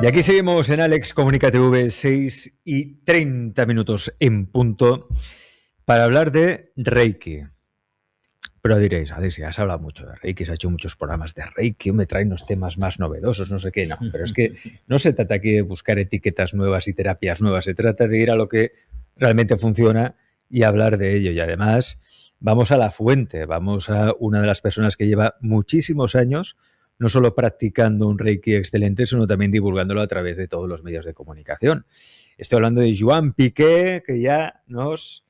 Y aquí seguimos en Alex Comunica TV, 6:30 en punto, para hablar de Reiki. Pero diréis, Alex, ya has hablado mucho de Reiki, se ha hecho muchos programas de Reiki, me traen unos temas más novedosos, no sé qué, no. Pero es que no se trata aquí de buscar etiquetas nuevas y terapias nuevas, se trata de ir a lo que realmente funciona y hablar de ello. Y además, vamos a la fuente, vamos a una de las personas que lleva muchísimos años no solo practicando un Reiki excelente, sino también divulgándolo a través de todos los medios de comunicación. Estoy hablando de Joan Piqué, que ya nos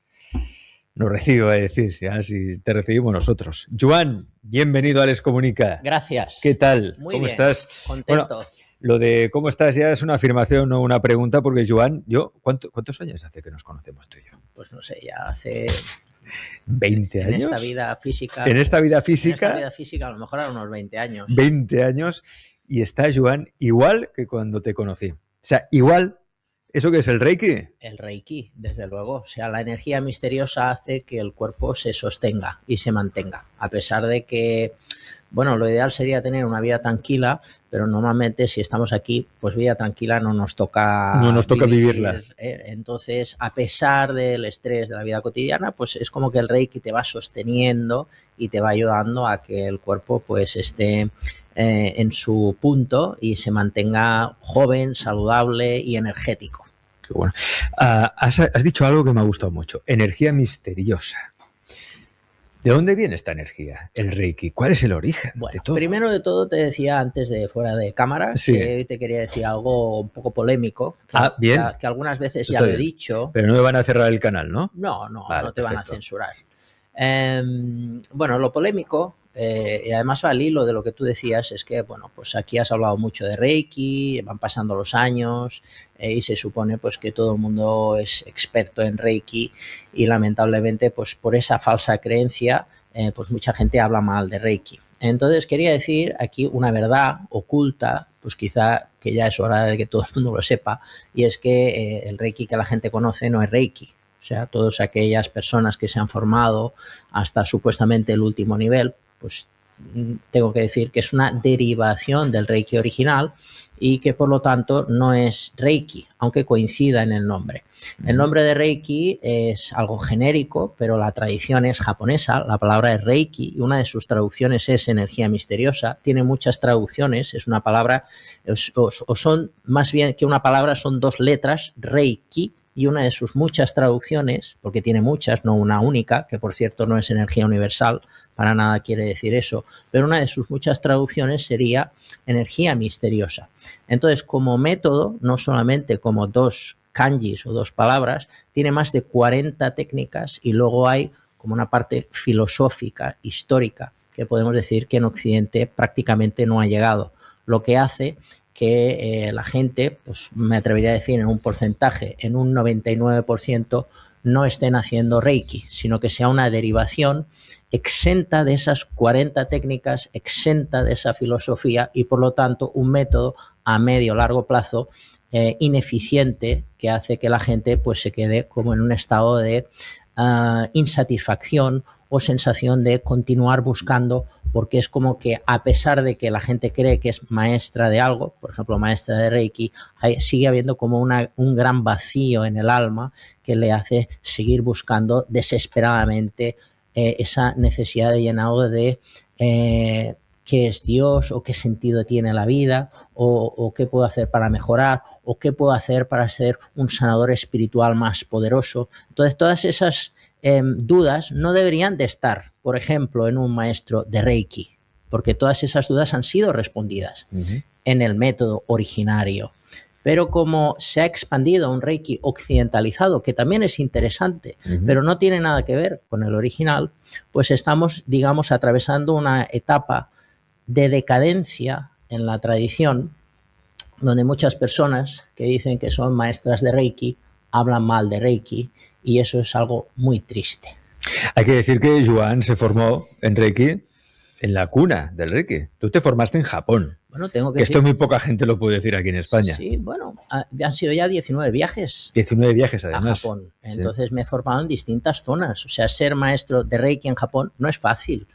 recibe, a decir, ya si te recibimos nosotros. Joan, bienvenido a Alex Comunica. Gracias. ¿Qué tal? Muy ¿Cómo bien, estás? contento. Bueno, lo de cómo estás ya es una afirmación o una pregunta, porque Joan, ¿cuántos años hace que nos conocemos tú y yo? Pues no sé, ya hace... 20 años. En esta vida física. En esta vida física. En esta vida física a lo mejor a unos 20 años. 20 años y está Joan igual que cuando te conocí. O sea, igual. ¿Eso qué es el Reiki? El Reiki, desde luego. O sea, la energía misteriosa hace que el cuerpo se sostenga y se mantenga. A pesar de que, bueno, lo ideal sería tener una vida tranquila, pero normalmente si estamos aquí, pues vida tranquila no nos toca vivirla. Entonces, a pesar del estrés de la vida cotidiana, pues es como que el Reiki te va sosteniendo y te va ayudando a que el cuerpo pues esté en su punto y se mantenga joven, saludable y energético. Qué bueno. Has dicho algo que me ha gustado mucho. Energía misteriosa. ¿De dónde viene esta energía, el Reiki? ¿Cuál es el origen de todo? Primero de todo te decía antes de fuera de cámara, sí, que hoy te quería decir algo un poco polémico, bien. que algunas veces Esto ya lo he dicho. Pero no me van a cerrar el canal, ¿no? No, vale, no te van a censurar. Bueno, lo polémico, y además va al hilo de lo que tú decías, es que, bueno, pues aquí has hablado mucho de Reiki, van pasando los años y se supone pues que todo el mundo es experto en Reiki y lamentablemente pues por esa falsa creencia pues mucha gente habla mal de Reiki. Entonces quería decir aquí una verdad oculta, pues quizá que ya es hora de que todo el mundo lo sepa, y es que el Reiki que la gente conoce no es Reiki. O sea, todas aquellas personas que se han formado hasta supuestamente el último nivel, pues tengo que decir que es una derivación del Reiki original y que por lo tanto no es Reiki, aunque coincida en el nombre. El nombre de Reiki es algo genérico, pero la tradición es japonesa, la palabra es Reiki y una de sus traducciones es energía misteriosa. Tiene muchas traducciones, es una palabra, o son más bien que una palabra, son dos letras, Reiki, y una de sus muchas traducciones, porque tiene muchas, no una única, que por cierto no es energía universal, para nada quiere decir eso, pero una de sus muchas traducciones sería energía misteriosa. Entonces, como método, no solamente como dos kanjis o dos palabras, tiene más de 40 técnicas y luego hay como una parte filosófica, histórica, que podemos decir que en Occidente prácticamente no ha llegado, lo que hace que la gente, pues me atrevería a decir en un porcentaje, en un 99%, no estén haciendo Reiki, sino que sea una derivación exenta de esas 40 técnicas, exenta de esa filosofía y por lo tanto un método a medio o largo plazo ineficiente que hace que la gente pues se quede como en un estado de insatisfacción o sensación de continuar buscando, porque es como que a pesar de que la gente cree que es maestra de algo, por ejemplo maestra de Reiki, sigue habiendo como un gran vacío en el alma que le hace seguir buscando desesperadamente esa necesidad de llenado de qué es Dios o qué sentido tiene la vida o qué puedo hacer para mejorar o qué puedo hacer para ser un sanador espiritual más poderoso. Entonces todas esas dudas no deberían de estar, por ejemplo, en un maestro de Reiki, porque todas esas dudas han sido respondidas en el método originario. Pero como se ha expandido un Reiki occidentalizado, que también es interesante, pero no tiene nada que ver con el original, pues estamos, digamos, atravesando una etapa de decadencia en la tradición, donde muchas personas que dicen que son maestras de Reiki hablan mal de Reiki, y eso es algo muy triste. Hay que decir que Joan se formó en Reiki en la cuna del Reiki. Tú te formaste en Japón. Bueno, tengo que decir, esto muy poca gente lo puede decir aquí en España. Sí, bueno, han sido ya 19 viajes. 19 viajes, además. A Japón. Entonces me he formado en distintas zonas. O sea, ser maestro de Reiki en Japón no es fácil.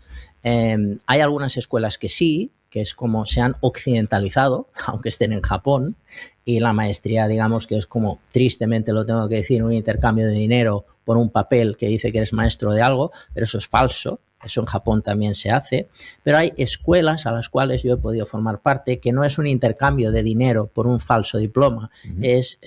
Hay algunas escuelas que sí, que es como se han occidentalizado, aunque estén en Japón, y la maestría, digamos, que es como, tristemente lo tengo que decir, un intercambio de dinero por un papel que dice que eres maestro de algo, pero eso es falso. Eso en Japón también se hace, pero hay escuelas a las cuales yo he podido formar parte que no es un intercambio de dinero por un falso diploma, es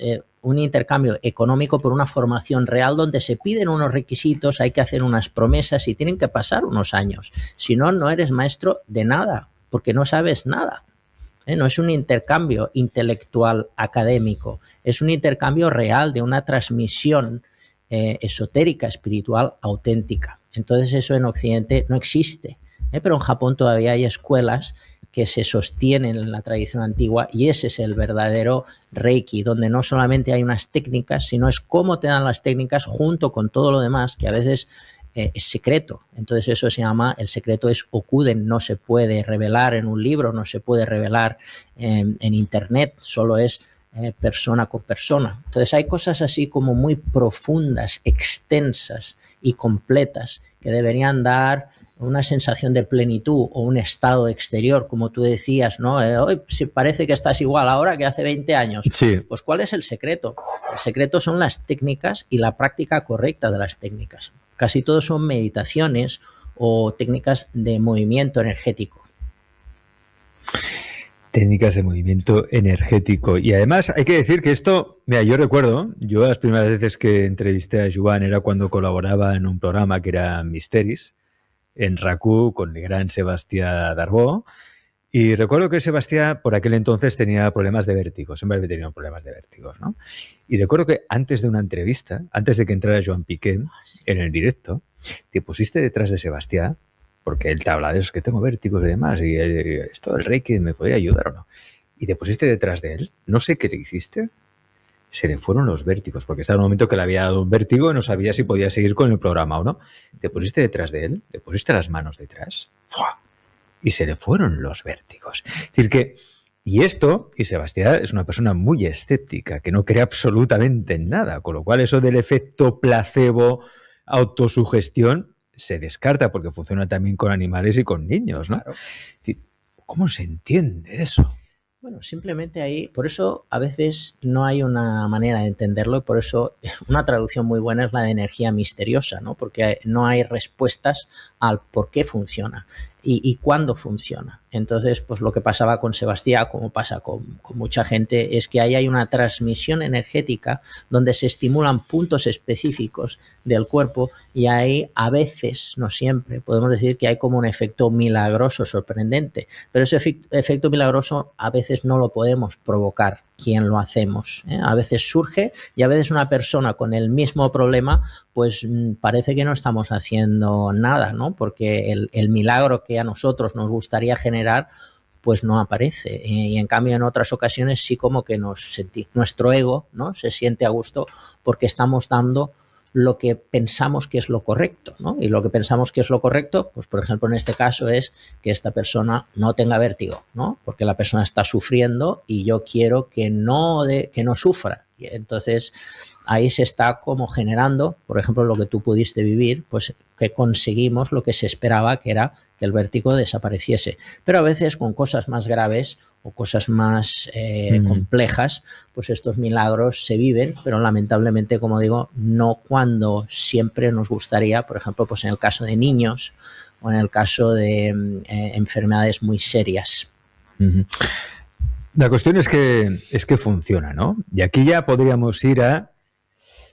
un intercambio económico por una formación real donde se piden unos requisitos, hay que hacer unas promesas y tienen que pasar unos años. Si no, no eres maestro de nada, porque no sabes nada. No es un intercambio intelectual académico, es un intercambio real de una transmisión esotérica, espiritual, auténtica. Entonces eso en Occidente no existe, pero en Japón todavía hay escuelas que se sostienen en la tradición antigua y ese es el verdadero Reiki, donde no solamente hay unas técnicas, sino es cómo te dan las técnicas junto con todo lo demás, que a veces es secreto. Entonces eso se llama, el secreto es okuden, no se puede revelar en un libro, no se puede revelar en internet, solo es persona con persona. Entonces hay cosas así como muy profundas, extensas y completas que deberían dar una sensación de plenitud o un estado exterior, como tú decías, ¿no? Hoy si parece que estás igual ahora que hace 20 años. Sí. Pues ¿cuál es el secreto? El secreto son las técnicas y la práctica correcta de las técnicas. Casi todo son meditaciones o técnicas de movimiento energético. Técnicas de movimiento energético. Y además hay que decir que esto, mira, yo recuerdo, yo las primeras veces que entrevisté a Joan era cuando colaboraba en un programa que era Misteris, en RAC1 con el gran Sebastián Darbó. Y recuerdo que Sebastián por aquel entonces tenía problemas de vértigo, siempre había tenido problemas de vértigos, ¿no? Y recuerdo que antes de una entrevista, antes de que entrara Joan Piqué en el directo, te pusiste detrás de Sebastián, porque él te habla de eso, que tengo vértigos y demás, y esto del Reiki me podría ayudar o no. Y te pusiste detrás de él, no sé qué le hiciste, se le fueron los vértigos, porque estaba en un momento que le había dado un vértigo y no sabía si podía seguir con el programa o no. Te pusiste detrás de él, le pusiste las manos detrás, ¡fua! Y se le fueron los vértigos. Es decir que, y esto, y Sebastián es una persona muy escéptica, que no cree absolutamente en nada, con lo cual eso del efecto placebo, autosugestión, se descarta porque funciona también con animales y con niños, ¿no? Claro. ¿Cómo se entiende eso? Bueno, simplemente ahí, por eso a veces no hay una manera de entenderlo y por eso una traducción muy buena es la de energía misteriosa, ¿no? Porque no hay respuestas al por qué funciona y cuándo funciona. Entonces, pues lo que pasaba con Sebastián, como pasa con mucha gente, es que ahí hay una transmisión energética donde se estimulan puntos específicos del cuerpo y ahí a veces, no siempre, podemos decir que hay como un efecto milagroso sorprendente, pero ese efecto milagroso a veces no lo podemos provocar quien lo hacemos, ¿eh? A veces surge y a veces una persona con el mismo problema pues parece que no estamos haciendo nada, ¿no? Porque el milagro que a nosotros nos gustaría generar pues no aparece y en cambio en otras ocasiones sí como que nuestro ego, ¿no? Se siente a gusto porque estamos dando lo que pensamos que es lo correcto, ¿no? Y lo que pensamos que es lo correcto, pues por ejemplo en este caso es que esta persona no tenga vértigo, ¿no? Porque la persona está sufriendo y yo quiero que no sufra. Y entonces ahí se está como generando, por ejemplo, lo que tú pudiste vivir, pues que conseguimos lo que se esperaba, que era que el vértigo desapareciese. Pero a veces con cosas más graves o cosas más complejas, pues estos milagros se viven, pero lamentablemente, como digo, no cuando siempre nos gustaría, por ejemplo, pues en el caso de niños o en el caso de enfermedades muy serias. La cuestión es que funciona, ¿no? Y aquí ya podríamos ir a,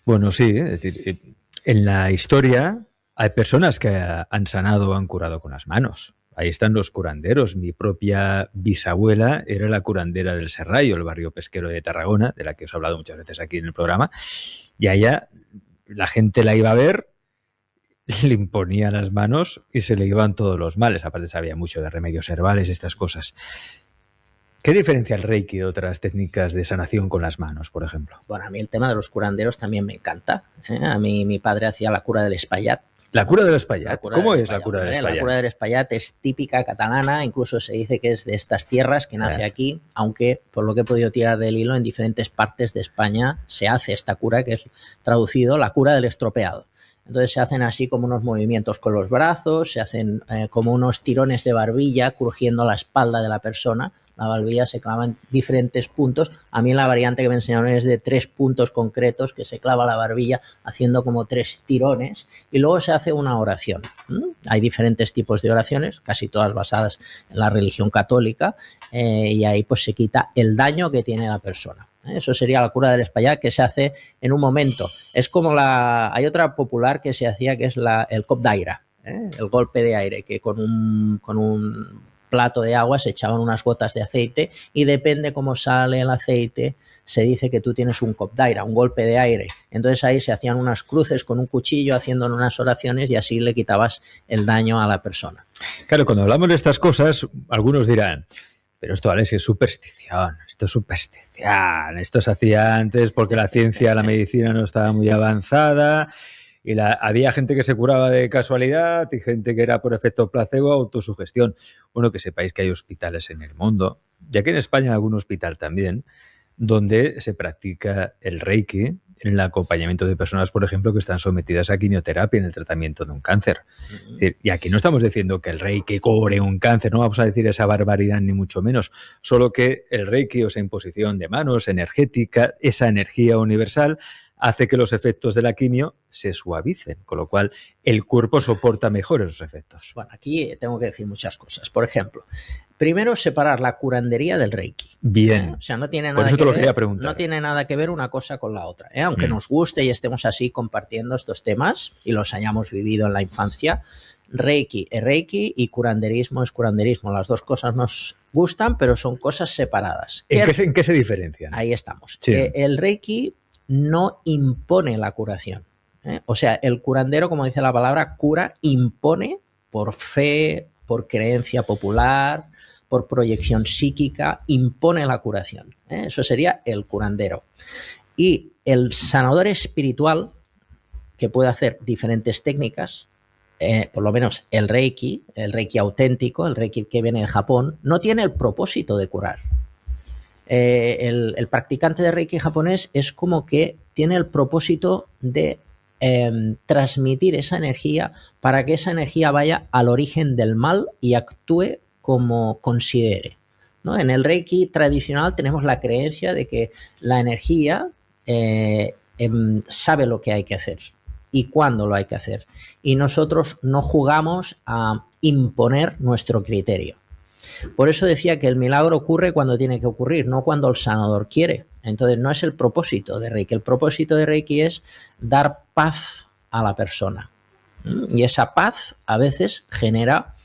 bueno, sí, es decir, en la historia hay personas que han sanado o han curado con las manos. Ahí están los curanderos. Mi propia bisabuela era la curandera del Serrallo, el barrio pesquero de Tarragona, de la que os he hablado muchas veces aquí en el programa. Y allá la gente la iba a ver, le imponía las manos y se le iban todos los males. Aparte sabía mucho de remedios herbales, estas cosas. ¿Qué diferencia el Reiki de otras técnicas de sanación con las manos, por ejemplo? Bueno, a mí el tema de los curanderos también me encanta, ¿eh? A mí mi padre hacía la cura del Espaillat. ¿La cura del Espaillat? ¿Cómo es la cura del Espaillat? La cura del Espaillat es típica catalana, incluso se dice que es de estas tierras, que nace aquí, aunque por lo que he podido tirar del hilo, en diferentes partes de España se hace esta cura, que es traducido la cura del estropeado. Entonces se hacen así como unos movimientos con los brazos, se hacen como unos tirones de barbilla crujiendo la espalda de la persona. La barbilla se clava en diferentes puntos. A mí la variante que me enseñaron es de 3 puntos concretos, que se clava la barbilla haciendo como 3 tirones y luego se hace una oración. Hay diferentes tipos de oraciones, casi todas basadas en la religión católica, y ahí pues se quita el daño que tiene la persona. Eso sería la cura del espatllat, que se hace en un momento. Es como hay otra popular que se hacía, que es el cop d'aire, el golpe de aire, que con un plato de agua se echaban unas gotas de aceite y depende cómo sale el aceite, se dice que tú tienes un cop d'aire, un golpe de aire. Entonces ahí se hacían unas cruces con un cuchillo haciendo unas oraciones y así le quitabas el daño a la persona. Claro, cuando hablamos de estas cosas, algunos dirán, pero esto, Alex, es superstición, esto se hacía antes porque la ciencia, la medicina no estaba muy avanzada y había gente que se curaba de casualidad y gente que era por efecto placebo, autosugestión. Bueno, que sepáis que hay hospitales en el mundo, y aquí en España hay algún hospital también, donde se practica el Reiki en el acompañamiento de personas, por ejemplo, que están sometidas a quimioterapia en el tratamiento de un cáncer. Es decir, y aquí no estamos diciendo que el Reiki cure un cáncer, no vamos a decir esa barbaridad ni mucho menos, solo que el Reiki, o esa imposición de manos energética, esa energía universal, hace que los efectos de la quimio se suavicen, con lo cual el cuerpo soporta mejor esos efectos. Bueno, aquí tengo que decir muchas cosas. Por ejemplo, primero separar la curandería del Reiki. Bien. O sea, no tiene Por nada eso te que lo ver, quería preguntar. no tiene nada que ver una cosa con la otra. Aunque nos guste y estemos así compartiendo estos temas y los hayamos vivido en la infancia, Reiki es Reiki y curanderismo es curanderismo. Las dos cosas nos gustan, pero son cosas separadas. ¿En qué se diferencian? Ahí estamos. Sí. El Reiki no impone la curación. O sea, el curandero, como dice la palabra, cura, impone por fe, por creencia popular, por proyección psíquica, impone la curación. Eso sería el curandero. Y el sanador espiritual, que puede hacer diferentes técnicas, por lo menos el Reiki auténtico, el Reiki que viene de Japón, no tiene el propósito de curar. El practicante de Reiki japonés es como que tiene el propósito de transmitir esa energía para que esa energía vaya al origen del mal y actúe como considere, ¿no? En el Reiki tradicional tenemos la creencia de que la energía sabe lo que hay que hacer y cuándo lo hay que hacer. Y nosotros no jugamos a imponer nuestro criterio. Por eso decía que el milagro ocurre cuando tiene que ocurrir, no cuando el sanador quiere. Entonces no es el propósito de Reiki. El propósito de Reiki es dar paz a la persona. Y esa paz a veces genera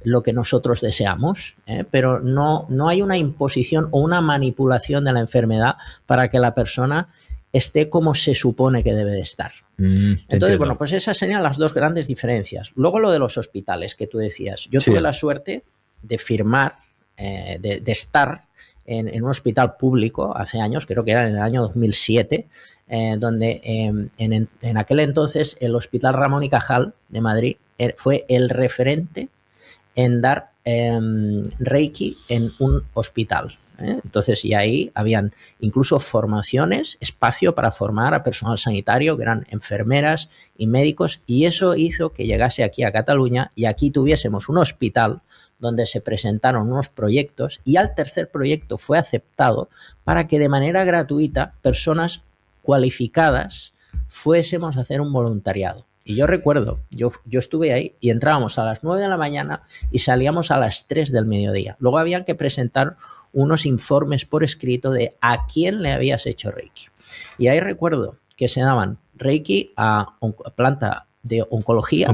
lo que nosotros deseamos, pero no hay una imposición o una manipulación de la enfermedad para que la persona esté como se supone que debe de estar. Entonces, bueno, pues esas serían las dos grandes diferencias. Luego lo de los hospitales que tú decías. Yo tuve la suerte de firmar, de estar en un hospital público hace años, creo que era en el año 2007, donde en aquel entonces el Hospital Ramón y Cajal de Madrid fue el referente en dar Reiki en un hospital. Entonces, y ahí habían incluso formaciones, espacio para formar a personal sanitario, que eran enfermeras y médicos, y eso hizo que llegase aquí a Cataluña y aquí tuviésemos un hospital donde se presentaron unos proyectos y al tercer proyecto fue aceptado para que de manera gratuita personas cualificadas fuésemos a hacer un voluntariado. Y yo recuerdo, yo estuve ahí y entrábamos a las 9 de la mañana y salíamos a las 3 del mediodía. Luego habían que presentar unos informes por escrito de a quién le habías hecho Reiki. Y ahí recuerdo que se daban Reiki a planta de oncología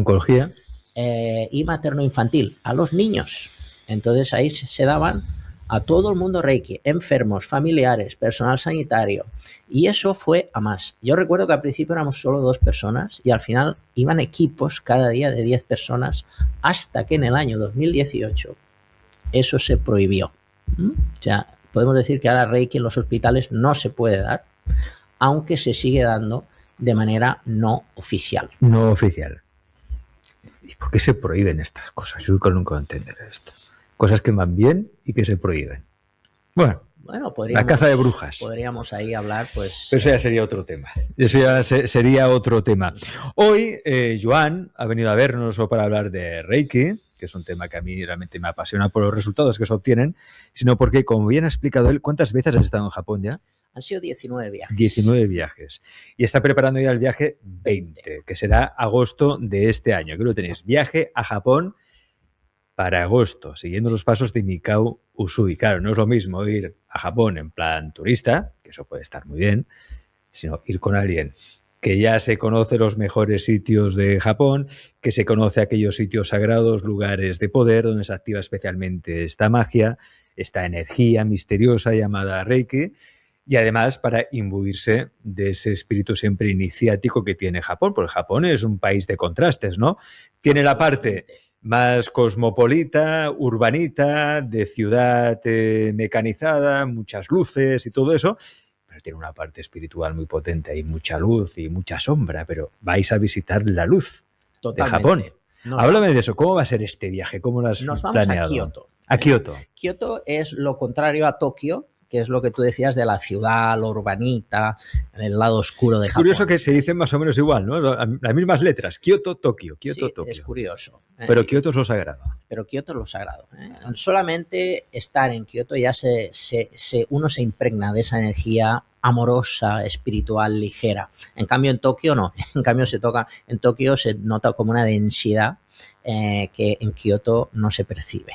y materno-infantil, a los niños. Entonces ahí se daban a todo el mundo Reiki, enfermos, familiares, personal sanitario, y eso fue a más. Yo recuerdo que al principio éramos solo 2 personas y al final iban equipos cada día de 10 personas hasta que en el año 2018 eso se prohibió. O sea, podemos decir que ahora Reiki en los hospitales no se puede dar, aunque se sigue dando de manera no oficial. No oficial. ¿Y por qué se prohíben estas cosas? Yo nunca voy a entender esto. Cosas que van bien y que se prohíben. Bueno, Bueno, La caza de brujas. Podríamos ahí hablar, pues... Pero eso ya sería otro tema. Eso ya sería otro tema. Hoy, Joan ha venido a vernos para hablar de Reiki, que es un tema que a mí realmente me apasiona por los resultados que se obtienen, sino porque, como bien ha explicado él, ¿cuántas veces has estado en Japón ya? Han sido 19 viajes. 19 viajes. Y está preparando ya el viaje 20, que será agosto de este año. Aquí lo tenéis. Viaje a Japón para agosto, siguiendo los pasos de Mikao Usui. Claro, no es lo mismo ir a Japón en plan turista, que eso puede estar muy bien, sino ir con alguien que ya se conoce los mejores sitios de Japón, que se conoce aquellos sitios sagrados, lugares de poder, donde se activa especialmente esta magia, esta energía misteriosa llamada Reiki, y además para imbuirse de ese espíritu siempre iniciático que tiene Japón, porque Japón es un país de contrastes, ¿no? Tiene la parte más cosmopolita, urbanita, de ciudad mecanizada, muchas luces y todo eso, pero tiene una parte espiritual muy potente, hay mucha luz y mucha sombra, pero vais a visitar la luz de Japón. Háblame de eso, ¿cómo va a ser este viaje? ¿Cómo lo has planeado? Nos vamos a Kioto. A Kioto. Kioto es lo contrario a Tokio, que es lo que tú decías de la ciudad, lo urbanita, el lado oscuro de Japón. Es curioso que se dicen más o menos igual, ¿no? Las mismas letras, Kioto, Tokio, Kioto, sí, Tokio. Es curioso. Pero Kioto es lo sagrado. Pero Kioto es lo sagrado. Solamente estar en Kioto ya uno se impregna de esa energía amorosa, espiritual, ligera. En cambio en Tokio no. En cambio en Tokio se nota como una densidad que en Kioto no se percibe.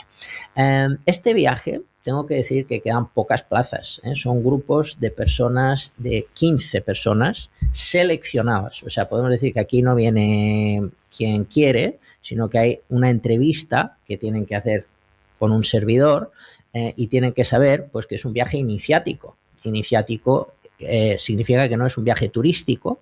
Este viaje, tengo que decir que quedan pocas plazas. Son grupos de personas, de 15 personas seleccionadas. O sea, podemos decir que aquí no viene quien quiere, sino que hay una entrevista que tienen que hacer con un servidor y tienen que saber pues, que es un viaje iniciático. Iniciático significa que no es un viaje turístico,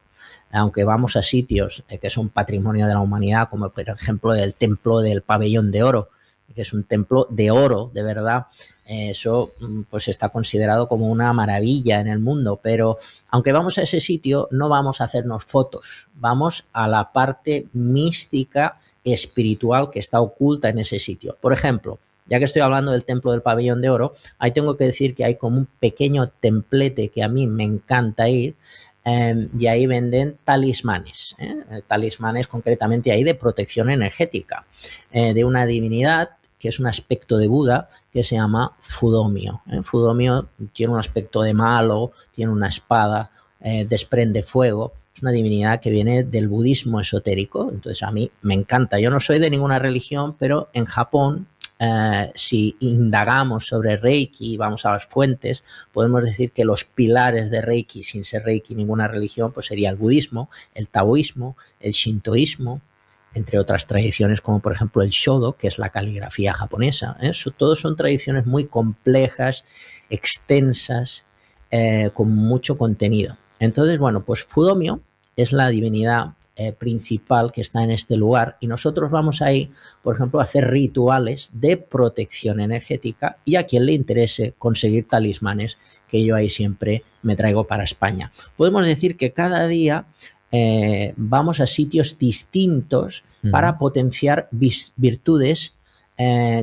aunque vamos a sitios que son patrimonio de la humanidad, como por ejemplo el templo del Pabellón de Oro, que es un templo de oro, de verdad. Eso pues está considerado como una maravilla en el mundo, pero aunque vamos a ese sitio no vamos a hacernos fotos, vamos a la parte mística, espiritual que está oculta en ese sitio. Por ejemplo, ya que estoy hablando del templo del Pabellón de Oro, ahí tengo que decir que hay como un pequeño templete que a mí me encanta ir, y ahí venden talismanes, talismanes concretamente ahí de protección energética, de una divinidad que es un aspecto de Buda que se llama Fudomio. Fudomio tiene un aspecto de malo, tiene una espada, desprende fuego. Es una divinidad que viene del budismo esotérico, entonces a mí me encanta. Yo no soy de ninguna religión, pero en Japón, si indagamos sobre Reiki y vamos a las fuentes, podemos decir que los pilares de Reiki, sin ser Reiki ninguna religión, pues sería el budismo, el taoísmo, el shintoísmo, entre otras tradiciones como por ejemplo el Shodo, que es la caligrafía japonesa. Todos son tradiciones muy complejas, extensas, con mucho contenido. Entonces, bueno, pues Fudomio es la divinidad principal que está en este lugar y nosotros vamos ahí, por ejemplo, a hacer rituales de protección energética y a quien le interese conseguir talismanes, que yo ahí siempre me traigo para España. Podemos decir que cada día vamos a sitios distintos para potenciar virtudes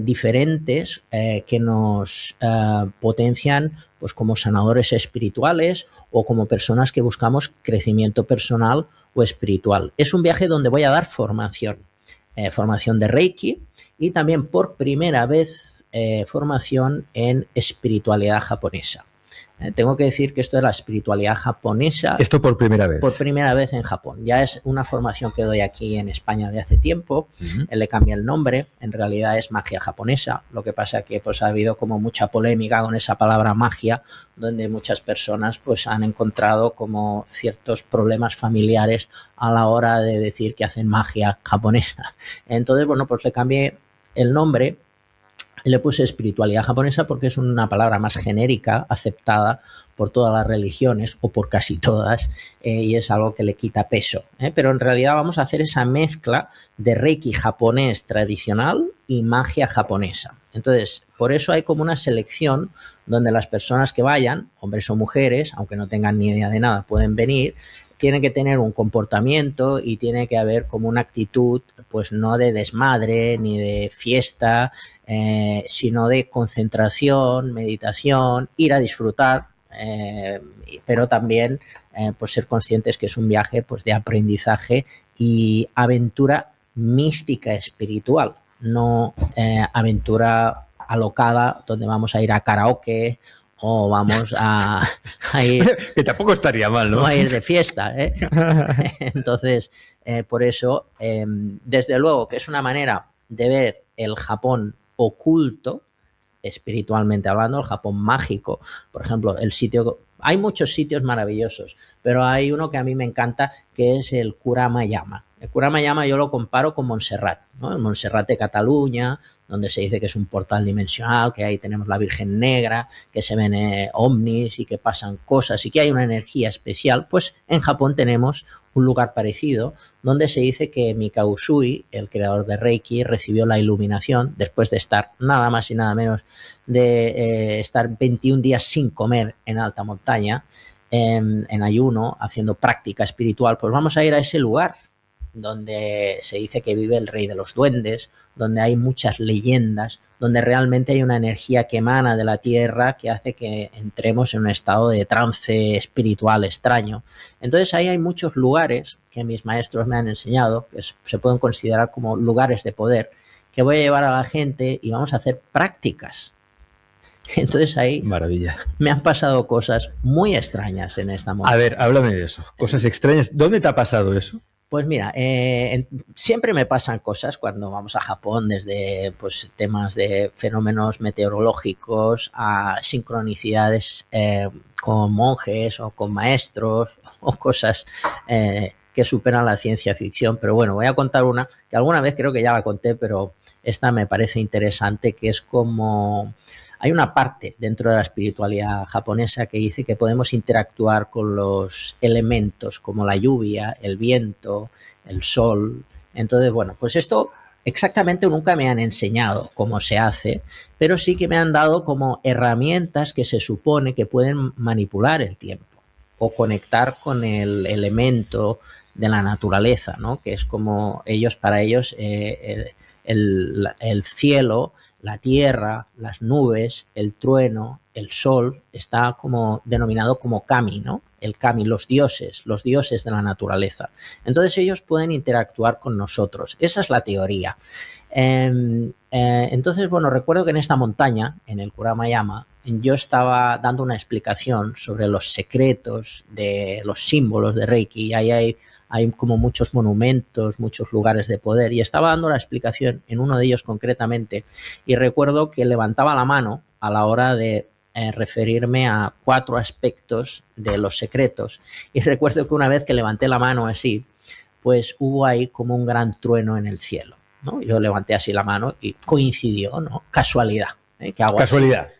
diferentes que nos potencian pues como sanadores espirituales o como personas que buscamos crecimiento personal o espiritual. Es un viaje donde voy a dar formación, formación de Reiki y también por primera vez formación en espiritualidad japonesa. Tengo que decir que esto de la espiritualidad japonesa... Esto por primera vez. Por primera vez en Japón. Ya es una formación que doy aquí en España de hace tiempo. Le cambié el nombre. En realidad es magia japonesa. Lo que pasa que pues, ha habido como mucha polémica con esa palabra magia, donde muchas personas pues, han encontrado como ciertos problemas familiares a la hora de decir que hacen magia japonesa. Entonces, bueno, pues le cambié el nombre. Le puse espiritualidad japonesa porque es una palabra más genérica, aceptada por todas las religiones o por casi todas, y es algo que le quita peso, pero en realidad vamos a hacer esa mezcla de Reiki japonés tradicional y magia japonesa. Entonces, por eso hay como una selección donde las personas que vayan, hombres o mujeres, aunque no tengan ni idea de nada, pueden venir, tienen que tener un comportamiento y tiene que haber como una actitud, pues no de desmadre ni de fiesta, sino de concentración, meditación, ir a disfrutar, pero también pues ser conscientes que es un viaje pues de aprendizaje y aventura mística espiritual, no aventura alocada donde vamos a ir a karaoke o vamos a ir... Que tampoco estaría mal, ¿no? Vamos a ir de fiesta, ¿eh? Entonces, por eso, desde luego que es una manera de ver el Japón oculto, espiritualmente hablando, el Japón mágico. Por ejemplo, el sitio... Hay muchos sitios maravillosos, pero hay uno que a mí me encanta, que es el Kurama-yama. El Kurama-yama yo lo comparo con Montserrat, ¿no? El Montserrat de Cataluña, donde se dice que es un portal dimensional, que ahí tenemos la Virgen Negra, que se ven ovnis y que pasan cosas y que hay una energía especial. Pues en Japón tenemos un lugar parecido, donde se dice que Mikao Usui, el creador de Reiki, recibió la iluminación después de estar nada más y nada menos de estar 21 días sin comer en alta montaña, en ayuno, haciendo práctica espiritual. Pues vamos a ir a ese lugar donde se dice que vive el rey de los duendes, donde hay muchas leyendas, donde realmente hay una energía que emana de la tierra que hace que entremos en un estado de trance espiritual extraño. Entonces ahí hay muchos lugares que mis maestros me han enseñado, que se pueden considerar como lugares de poder, que voy a llevar a la gente y vamos a hacer prácticas. Entonces ahí maravilla. Me han pasado cosas muy extrañas en esta montaña. A ver, háblame de eso. Cosas extrañas. ¿Dónde te ha pasado eso? Pues mira, siempre me pasan cosas cuando vamos a Japón, desde pues, temas de fenómenos meteorológicos a sincronicidades con monjes o con maestros o cosas que superan la ciencia ficción. Pero bueno, voy a contar una que alguna vez creo que ya la conté, pero esta me parece interesante, que es como... Hay una parte dentro de la espiritualidad japonesa que dice que podemos interactuar con los elementos como la lluvia, el viento, el sol. Entonces, bueno, pues esto exactamente nunca me han enseñado cómo se hace, pero sí que me han dado como herramientas que se supone que pueden manipular el tiempo o conectar con el elemento de la naturaleza, ¿no? Que es como para ellos el cielo, la tierra, las nubes, el trueno, el sol, está como denominado como kami, ¿no? El kami, los dioses de la naturaleza. Entonces ellos pueden interactuar con nosotros. Esa es la teoría. Entonces, bueno, recuerdo que en esta montaña, en el Kurama-yama, yo estaba dando una explicación sobre los secretos de los símbolos de Reiki, y ahí hay como muchos monumentos, muchos lugares de poder, y estaba dando la explicación en uno de ellos concretamente, y recuerdo que levantaba la mano a la hora de referirme a 4 aspectos de los secretos, y recuerdo que una vez que levanté la mano así, pues hubo ahí como un gran trueno en el cielo, ¿no? Yo levanté así la mano y coincidió, ¿no? Casualidad, que hago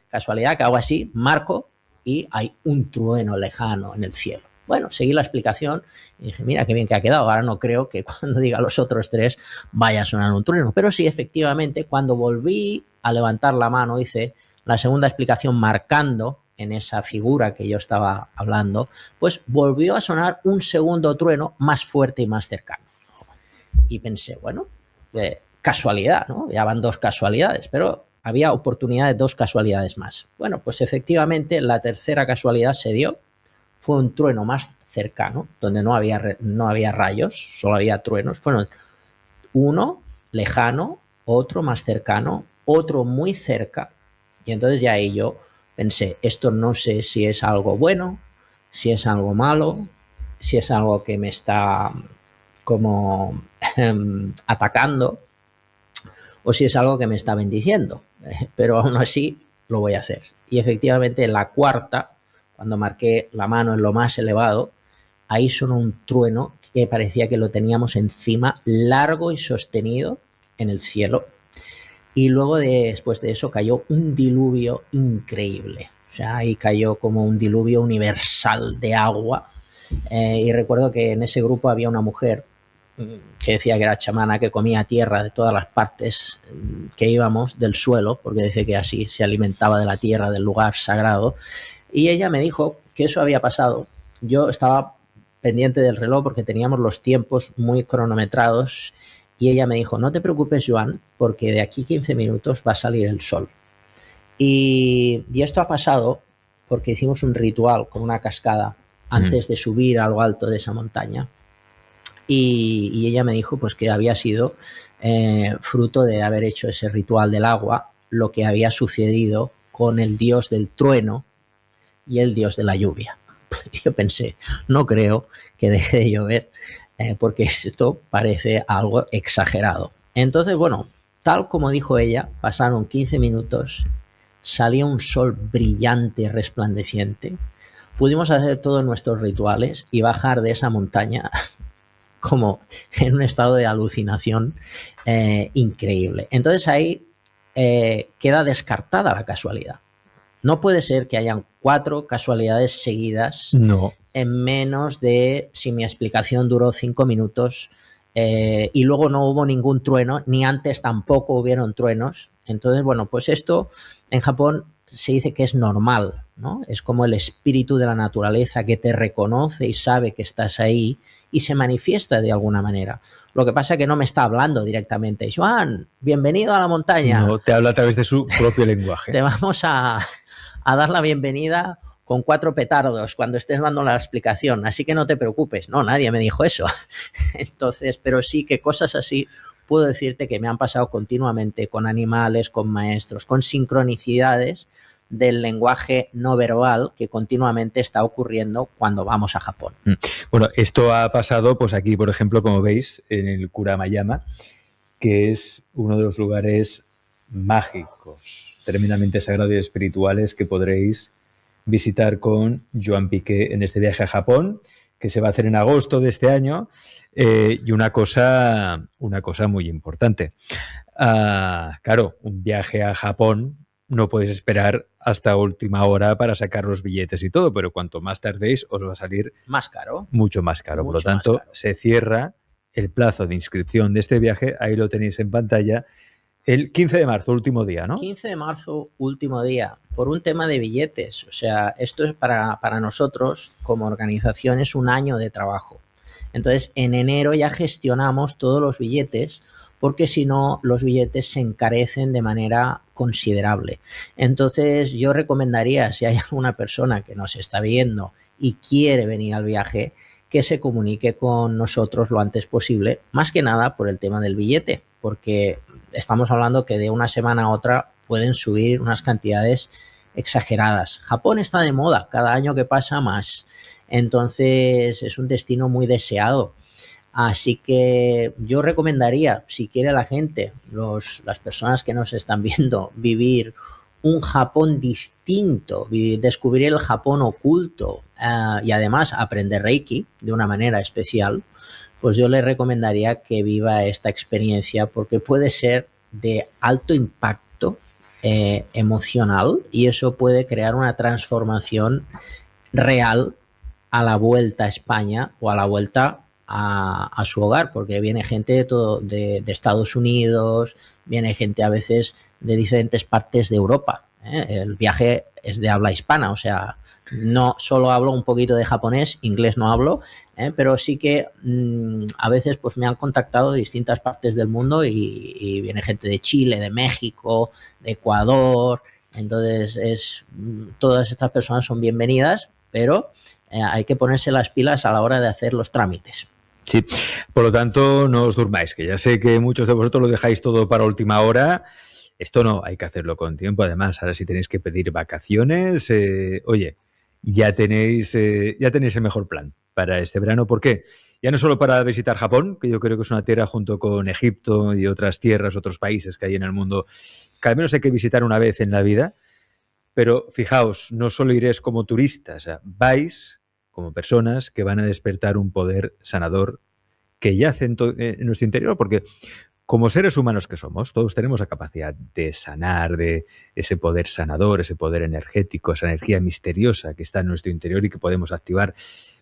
casualidad que hago así, marco, y hay un trueno lejano en el cielo. Bueno, seguí la explicación y dije, mira qué bien que ha quedado. Ahora no creo que cuando diga los otros 3 vaya a sonar un trueno. Pero sí, efectivamente, cuando volví a levantar la mano, hice la segunda explicación marcando en esa figura que yo estaba hablando, pues volvió a sonar un segundo trueno más fuerte y más cercano. Y pensé, bueno, casualidad, ¿no? Ya van 2 casualidades, pero había oportunidad de 2 casualidades más. Bueno, pues efectivamente la tercera casualidad se dio. Fue un trueno más cercano, donde no había rayos, solo había truenos. Fueron uno lejano, otro más cercano, otro muy cerca. Y entonces ya ahí yo pensé, esto no sé si es algo bueno, si es algo malo, si es algo que me está como atacando o si es algo que me está bendiciendo. Pero aún así lo voy a hacer. Y efectivamente la cuarta, cuando marqué la mano en lo más elevado, ahí sonó un trueno que parecía que lo teníamos encima, largo y sostenido en el cielo. Y luego después de eso cayó un diluvio increíble. O sea, ahí cayó como un diluvio universal de agua. Y recuerdo que en ese grupo había una mujer que decía que era chamana, que comía tierra de todas las partes que íbamos, del suelo, porque dice que así se alimentaba de la tierra, del lugar sagrado. Y ella me dijo que eso había pasado. Yo estaba pendiente del reloj porque teníamos los tiempos muy cronometrados y ella me dijo, no te preocupes, Joan, porque de aquí 15 minutos va a salir el sol. Y esto ha pasado porque hicimos un ritual con una cascada antes de subir a lo alto de esa montaña. Y ella me dijo pues que había sido fruto de haber hecho ese ritual del agua, lo que había sucedido con el dios del trueno y el dios de la lluvia. Yo pensé, no creo que deje de llover, porque esto parece algo exagerado. Entonces, bueno, tal como dijo ella, pasaron 15 minutos, salía un sol brillante, resplandeciente, pudimos hacer todos nuestros rituales y bajar de esa montaña como en un estado de alucinación increíble. Entonces ahí queda descartada la casualidad. No puede ser que hayan 4 casualidades seguidas en menos de, si mi explicación duró 5 minutos y luego no hubo ningún trueno, ni antes tampoco hubieron truenos. Entonces, bueno, pues esto en Japón se dice que es normal, ¿no? Es como el espíritu de la naturaleza que te reconoce y sabe que estás ahí y se manifiesta de alguna manera. Lo que pasa es que no me está hablando directamente. Joan, bienvenido a la montaña. No, te habla a través de su propio lenguaje. Te vamos a dar la bienvenida con 4 petardos cuando estés dando la explicación, así que no te preocupes. No, nadie me dijo eso. Entonces, pero sí que cosas así puedo decirte que me han pasado continuamente con animales, con maestros, con sincronicidades del lenguaje no verbal que continuamente está ocurriendo cuando vamos a Japón. Bueno, esto ha pasado pues aquí, por ejemplo, como veis, en el Kuramayama, que es uno de los lugares mágicos, tremendamente sagrados y espirituales que podréis visitar con Joan Piqué en este viaje a Japón, que se va a hacer en agosto de este año. Y una cosa muy importante. Claro, un viaje a Japón no puedes esperar hasta última hora para sacar los billetes y todo, pero cuanto más tardéis os va a salir más caro. Mucho más caro. Por lo tanto, se cierra el plazo de inscripción de este viaje, ahí lo tenéis en pantalla, el 15 de marzo, último día, ¿no? 15 de marzo, último día, por un tema de billetes. O sea, esto es para nosotros, como organización, es un año de trabajo. Entonces, en enero ya gestionamos todos los billetes, porque si no, los billetes se encarecen de manera considerable. Entonces, yo recomendaría, si hay alguna persona que nos está viendo y quiere venir al viaje, que se comunique con nosotros lo antes posible, más que nada por el tema del billete, porque estamos hablando que de una semana a otra pueden subir unas cantidades exageradas. Japón está de moda, cada año que pasa más. Entonces es un destino muy deseado. Así que yo recomendaría, si quiere la gente, las personas que nos están viendo, vivir un Japón distinto, descubrir el Japón oculto y además aprender Reiki de una manera especial, pues yo le recomendaría que viva esta experiencia porque puede ser de alto impacto emocional y eso puede crear una transformación real a la vuelta a España o a la vuelta a su hogar, porque viene gente de Estados Unidos, viene gente a veces de diferentes partes de Europa. El viaje es de habla hispana, o sea, no solo hablo un poquito de japonés, inglés no hablo, pero sí que a veces pues me han contactado de distintas partes del mundo y viene gente de Chile, de México, de Ecuador. Entonces todas estas personas son bienvenidas, pero hay que ponerse las pilas a la hora de hacer los trámites. Sí, por lo tanto no os durmáis, que ya sé que muchos de vosotros lo dejáis todo para última hora. Esto no, hay que hacerlo con tiempo. Además, ahora si tenéis que pedir vacaciones, oye, ya tenéis el mejor plan para este verano. ¿Por qué? Ya no solo para visitar Japón, que yo creo que es una tierra junto con Egipto y otras tierras, otros países que hay en el mundo, que al menos hay que visitar una vez en la vida, pero fijaos, no solo iréis como turistas, o sea, vais como personas que van a despertar un poder sanador que yace en nuestro interior, porque como seres humanos que somos, todos tenemos la capacidad de sanar, de ese poder sanador, ese poder energético, esa energía misteriosa que está en nuestro interior y que podemos activar.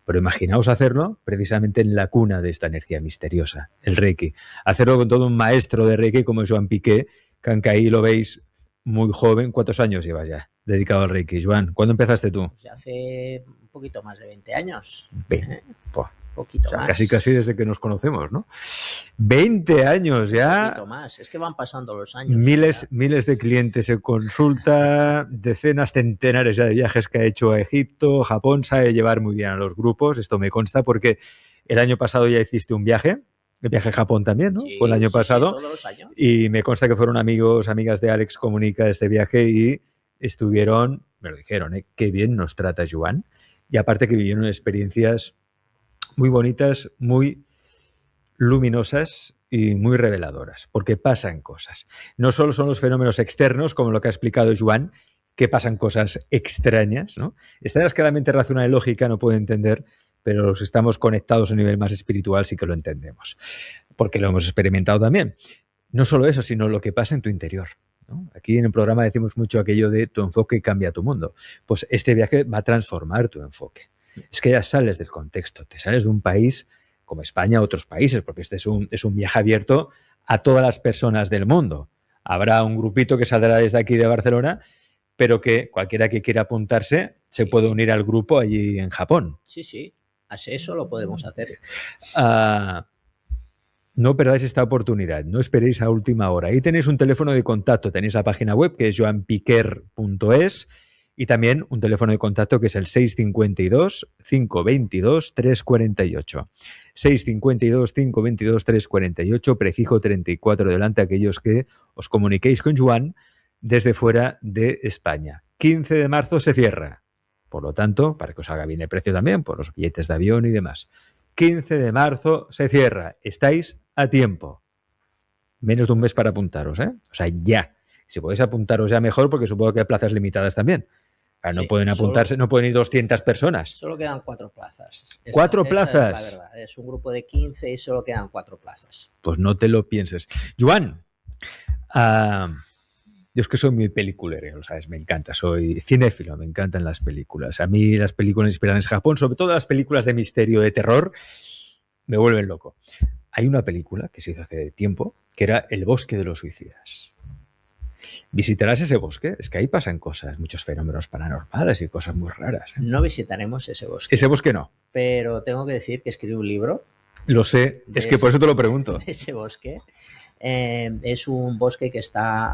Pero imaginaos hacerlo precisamente en la cuna de esta energía misteriosa, el Reiki. Hacerlo con todo un maestro de Reiki como Joan Piqué, que aunque ahí lo veis muy joven. ¿Cuántos años llevas ya dedicado al Reiki, Joan? ¿Cuándo empezaste tú? Pues hace un poquito más de 20 años. Poquito más. Casi desde que nos conocemos, ¿no? 20 años ya. Un poquito más. Es que van pasando los años. Miles de clientes en consulta, decenas, centenares ya de viajes que ha hecho a Egipto, Japón. Sabe llevar muy bien a los grupos. Esto me consta porque el año pasado ya hiciste un viaje. El viaje a Japón también, ¿no? Sí, fue el año pasado. Sí, todos los años. Y me consta que fueron amigas de Alex Comunica este viaje y estuvieron, me lo dijeron, qué bien nos trata Joan. Y aparte que vivieron experiencias muy bonitas, muy luminosas y muy reveladoras, porque pasan cosas. No solo son los fenómenos externos, como lo que ha explicado Joan, que pasan cosas extrañas, ¿no? Estas que la mente racional y lógica no puede entender, pero los que estamos conectados a nivel más espiritual sí que lo entendemos, porque lo hemos experimentado también. No solo eso, sino lo que pasa en tu interior, ¿no? Aquí en el programa decimos mucho aquello de tu enfoque cambia tu mundo. Pues este viaje va a transformar tu enfoque. Es que ya sales del contexto, te sales de un país como España a otros países, porque este es un viaje abierto a todas las personas del mundo. Habrá un grupito que saldrá desde aquí de Barcelona, pero que cualquiera que quiera apuntarse se puede unir al grupo allí en Japón. Sí. Así eso lo podemos hacer. No perdáis esta oportunidad, no esperéis a última hora. Ahí tenéis un teléfono de contacto, tenéis la página web que es joanpiquer.es y también un teléfono de contacto que es el 652-522-348. 652-522-348, prefijo 34 delante, aquellos que os comuniquéis con Joan desde fuera de España. 15 de marzo se cierra. Por lo tanto, para que os haga bien el precio también, por los billetes de avión y demás. 15 de marzo se cierra. Estáis a tiempo. Menos de un mes para apuntaros, ¿eh? O sea, ya. Si podéis apuntaros ya mejor, porque supongo que hay plazas limitadas también. No pueden apuntarse, no pueden ir 200 personas. Solo quedan 4 plazas. ¿4 plazas? Es la verdad. Es un grupo de 15 y solo quedan 4 plazas. Pues no te lo pienses. Joan, yo es que soy muy peliculero, ¿sabes? Me encanta, soy cinéfilo, me encantan las películas. A mí las películas inspiradas en Japón, sobre todo las películas de misterio, de terror, me vuelven loco. Hay una película que se hizo hace tiempo que era El bosque de los suicidas. ¿Visitarás ese bosque? Es que ahí pasan cosas, muchos fenómenos paranormales y cosas muy raras, ¿eh? No visitaremos ese bosque. Ese bosque no. Pero tengo que decir que escribí un libro. Lo sé, es que por eso te lo pregunto. De ese bosque. Es un bosque que está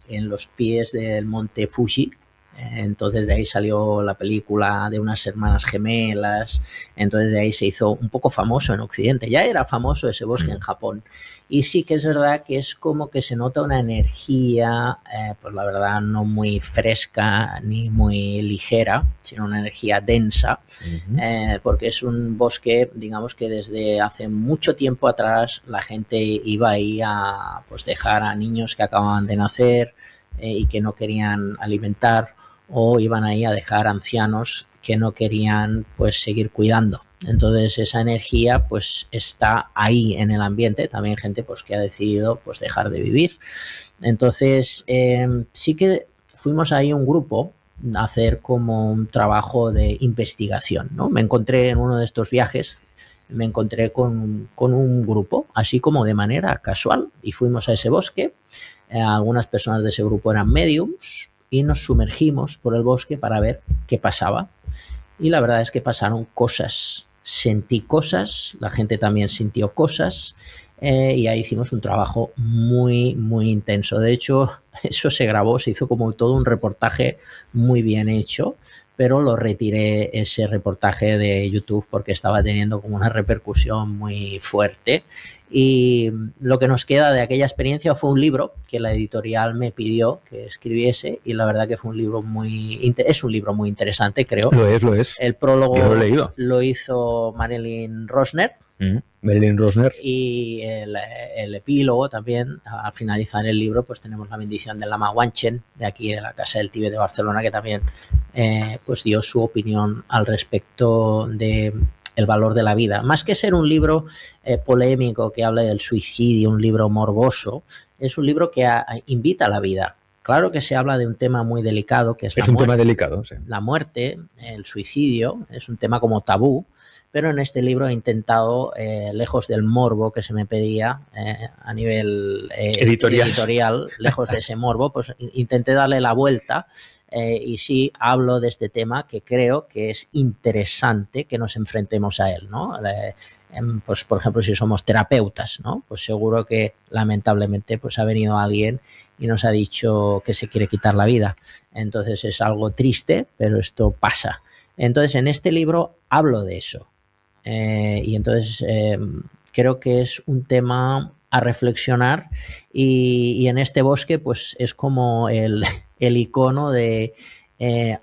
en los pies del monte Fuji. Entonces de ahí salió la película de unas hermanas gemelas. Entonces de ahí se hizo un poco famoso en Occidente. Ya era famoso ese bosque en Japón. Y sí que es verdad que es como que se nota una energía, pues la verdad no muy fresca ni muy ligera, sino una energía densa, porque es un bosque, digamos que desde hace mucho tiempo atrás la gente iba ahí a pues dejar a niños que acababan de nacer y que no querían alimentar, o iban ahí a dejar ancianos que no querían pues seguir cuidando. Entonces esa energía pues está ahí en el ambiente, también gente pues que ha decidido pues dejar de vivir. Entonces sí que fuimos ahí un grupo a hacer como un trabajo de investigación, ¿no? Me encontré en uno de estos viajes, me encontré con un grupo, así como de manera casual, y fuimos a ese bosque. Algunas personas de ese grupo eran mediums y nos sumergimos por el bosque para ver qué pasaba. Y la verdad es que pasaron cosas, sentí cosas, la gente también sintió cosas, y ahí hicimos un trabajo muy, muy intenso. De hecho, eso se grabó, se hizo como todo un reportaje muy bien hecho, pero lo retiré ese reportaje de YouTube porque estaba teniendo como una repercusión muy fuerte. Y lo que nos queda de aquella experiencia fue un libro que la editorial me pidió que escribiese, y la verdad que fue un libro es un libro muy interesante, creo. Lo es. El prólogo yo lo he leído. Lo hizo Marilyn Rosner. Marilyn Rosner. Y el epílogo también, al finalizar el libro, pues tenemos la bendición del Lama Wanchen, de aquí de la Casa del Tíbet de Barcelona, que también pues dio su opinión al respecto de el valor de la vida. Más que ser un libro polémico que hable del suicidio, un libro morboso, es un libro que invita a la vida. Claro que se habla de un tema muy delicado, que es un tema delicado, sí. La muerte, el suicidio, es un tema como tabú, pero en este libro he intentado, lejos del morbo que se me pedía a nivel editorial, lejos de ese morbo, pues intenté darle la vuelta y sí hablo de este tema que creo que es interesante que nos enfrentemos a él, ¿no? Pues por ejemplo, si somos terapeutas, ¿no? Pues seguro que lamentablemente pues ha venido alguien y nos ha dicho que se quiere quitar la vida. Entonces es algo triste, pero esto pasa. Entonces en este libro hablo de eso. Y entonces creo que es un tema a reflexionar y en este bosque pues es como el icono de